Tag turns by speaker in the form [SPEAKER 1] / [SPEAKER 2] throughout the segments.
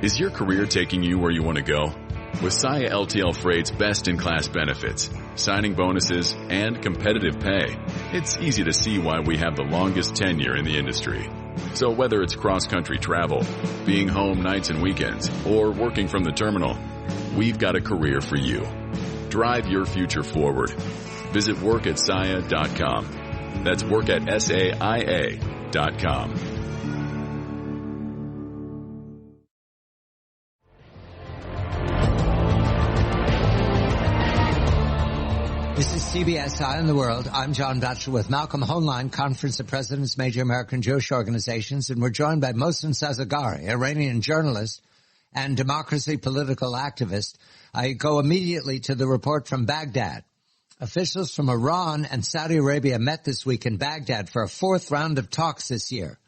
[SPEAKER 1] Is your career taking you where you want to go? With Saia LTL Freight's best-in-class benefits, signing bonuses, and competitive pay, it's easy to see why we have the longest tenure in the industry. So whether it's cross-country travel, being home nights and weekends, or working from the terminal, we've got a career for you. Drive your future forward. Visit workatsaia.com. That's workatsaia.com.
[SPEAKER 2] This is CBS Eye on the World. I'm John Batchelor with Malcolm Hoenlein, Conference of Presidents, Major American Jewish Organizations, and we're joined by Mohsen Sazagari, Iranian journalist and democracy political activist. I go immediately to the report from Baghdad. Officials from Iran and Saudi Arabia met this week in Baghdad for a fourth round of talks this year,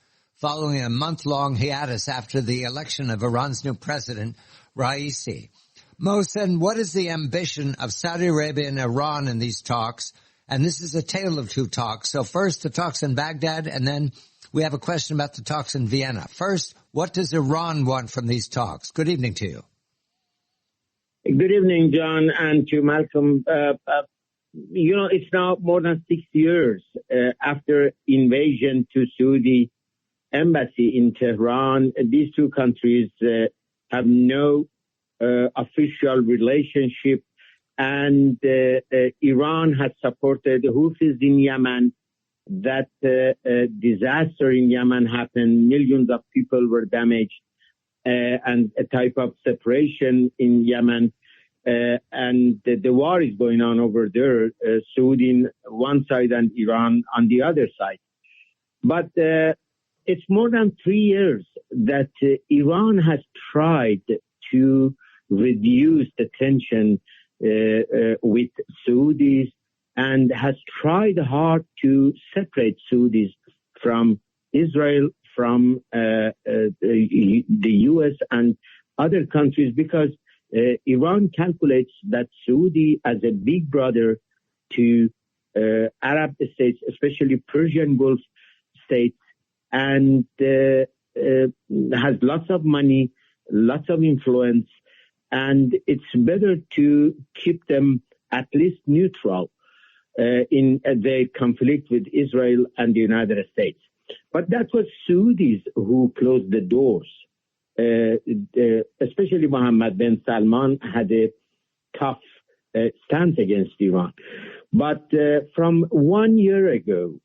[SPEAKER 2] following a month-long hiatus after the election of Iran's new president, Raisi. Mohsen, what is the ambition of Saudi Arabia and Iran in these talks? And this is a tale of two talks. So first, the talks in Baghdad, and then we have a question about the talks in Vienna. First, what does Iran want from these talks? Good evening to you.
[SPEAKER 3] Good evening, John, and to Malcolm. It's now more than 6 years after invasion to Saudi embassy in Tehran. These two countries have no official relationship, and Iran has supported the Houthis in Yemen. That disaster in Yemen happened. Millions of people were damaged, and a type of separation in Yemen. And the war is going on over there, Saudi on one side and Iran on the other side. But it's more than 3 years that Iran has tried to reduce the tension with Saudis and has tried hard to separate Saudis from Israel, from the U.S. and other countries, because Iran calculates that Saudi as a big brother to Arab states, especially Persian Gulf states, and has lots of money, lots of influence, and it's better to keep them at least neutral in the conflict with Israel and the United States. But that was Saudis who closed the doors. Especially Mohammed bin Salman had a tough stance against Iran. But from 1 year ago,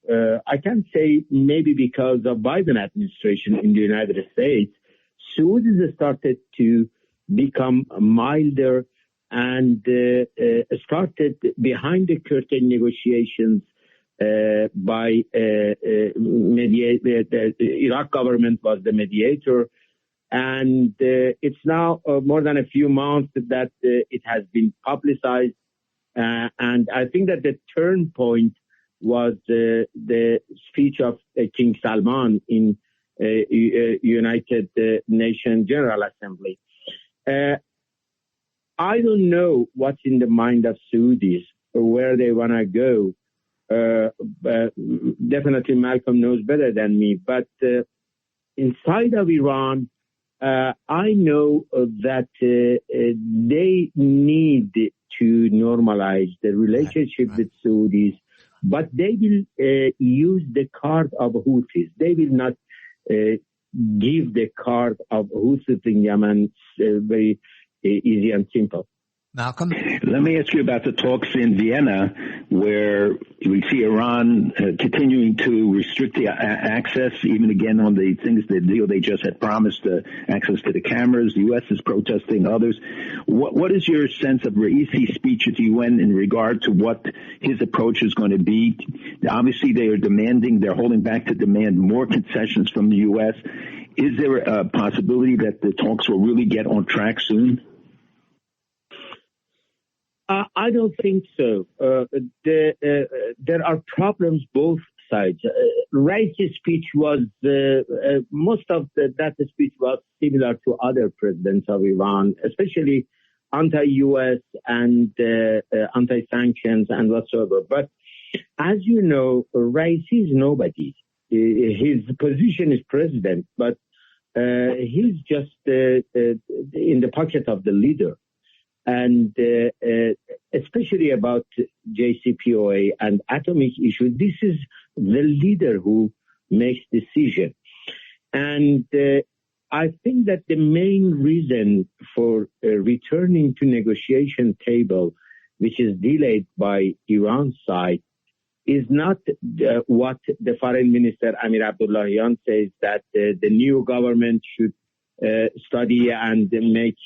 [SPEAKER 3] I can say maybe because of Biden administration in the United States, Saudis started to become milder and started behind the curtain negotiations by mediator. The Iraq government was the mediator. And it's now more than a few months that it has been publicized. And I think that the turn point was the speech of King Salman in United Nations General Assembly. I don't know what's in the mind of Saudis or where they want to go. Definitely Malcolm knows better than me. But inside of Iran, I know that they need to normalize the relationship with Saudis, but they will use the card of Houthis. They will not give the card of Houthis in Yemen very easy and simple.
[SPEAKER 2] Malcolm?
[SPEAKER 4] Let me ask you about the talks in Vienna, where we see Iran continuing to restrict the access, even again on the things, the deal they just had promised, access to the cameras. The U.S. is protesting others. What is your sense of Raisi's speech at the UN in regard to what his approach is going to be? Obviously, they are demanding, they're holding back to demand more concessions from the U.S. Is there a possibility that the talks will really get on track soon?
[SPEAKER 3] I don't think so. There are problems both sides. Raisi's speech was, most of that speech was similar to other presidents of Iran, especially anti-U.S. and anti-sanctions and whatsoever. But as you know, Raisi is nobody. His position is president, but he's just in the pocket of the leader. And especially about JCPOA and atomic issue, this is the leader who makes decision. And I think that the main reason for returning to negotiation table, which is delayed by Iran's side, is not what the foreign minister Amir Abdullahian says, that the new government should study and make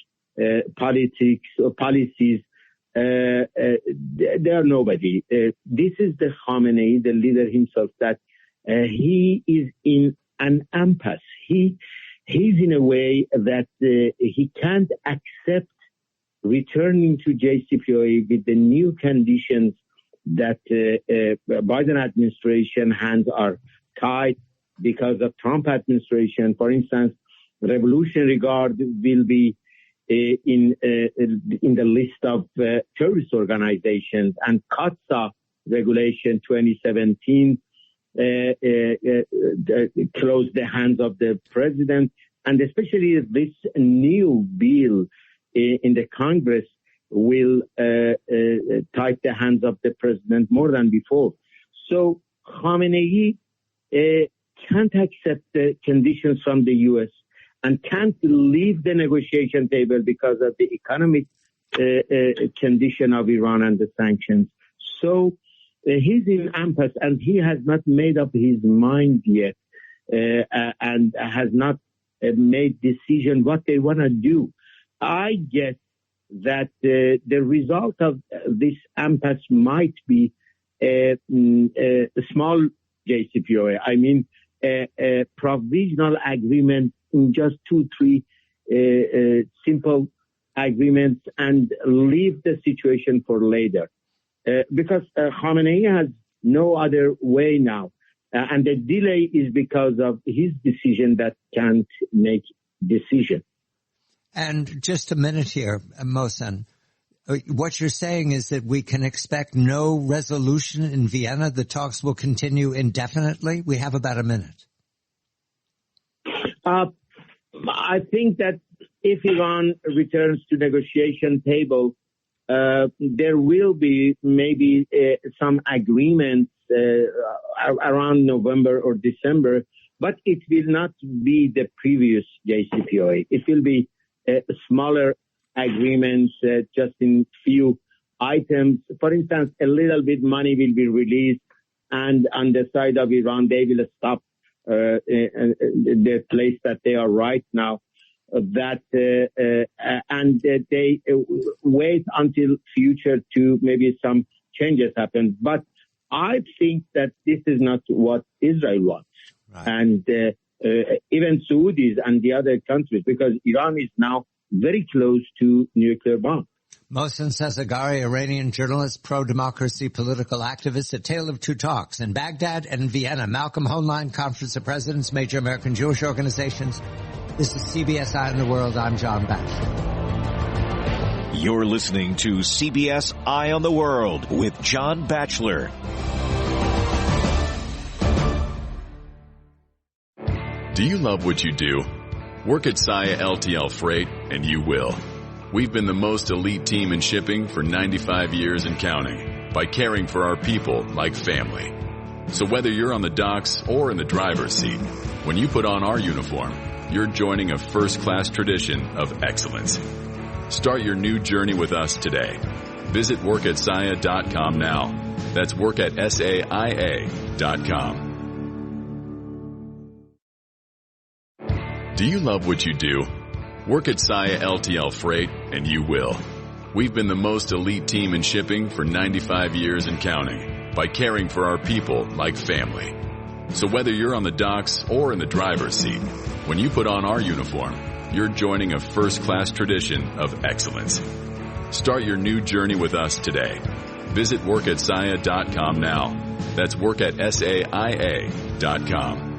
[SPEAKER 3] politics or policies. They are nobody. This is the Khamenei, the leader himself, that he is in an impasse. He's in a way that he can't accept returning to JCPOA with the new conditions that Biden administration hands are tied because of Trump administration. For instance, Revolutionary Guard will be in the list of terrorist organizations, and CAATSA regulation 2017 closed the hands of the president, and especially this new bill in the Congress will tie the hands of the president more than before. So Khamenei can't accept the conditions from the U.S. and can't leave the negotiation table because of the economic condition of Iran and the sanctions. So he's in impasse, and he has not made up his mind yet and has not made decision what they want to do. I guess that the result of this impasse might be a small JCPOA. I mean, a provisional agreement in just 2-3 simple agreements, and leave the situation for later. Because Khamenei has no other way now. And the delay is because of his decision that can't make decision.
[SPEAKER 2] And just a minute here, Mohsen. What you're saying is that we can expect no resolution in Vienna. The talks will continue indefinitely. We have about a minute.
[SPEAKER 3] I think that if Iran returns to negotiation table, there will be maybe some agreements around November or December, but it will not be the previous JCPOA. It will be smaller agreements, just in few items. For instance, a little bit money will be released, and on the side of Iran, they will stop the place that they are right now. And they wait until future to maybe some changes happen. But I think that this is not what Israel wants. Right. And even Saudis and the other countries, because Iran is now very close to nuclear bomb.
[SPEAKER 2] Mohsen Sazagari, Iranian journalist, pro-democracy political activist, A Tale of Two Talks in Baghdad and Vienna. Malcolm Hoenlein, Conference of Presidents, Major American Jewish Organizations. This is CBS Eye on the World. I'm John Batchelor.
[SPEAKER 5] You're listening to CBS Eye on the World with John Batchelor.
[SPEAKER 1] Do you love what you do? Work at Saia LTL Freight and you will. We've been the most elite team in shipping for 95 years and counting by caring for our people like family. So whether you're on the docks or in the driver's seat, when you put on our uniform, you're joining a first-class tradition of excellence. Start your new journey with us today. Visit workatsaia.com now. That's workatsaia.com. Do you love what you do? Work at Saia LTL Freight and you will. We've been the most elite team in shipping for 95 years and counting by caring for our people like family. So whether you're on the docks or in the driver's seat, when you put on our uniform, you're joining a first-class tradition of excellence. Start your new journey with us today. Visit workatsaia.com now. That's workatsaia.com.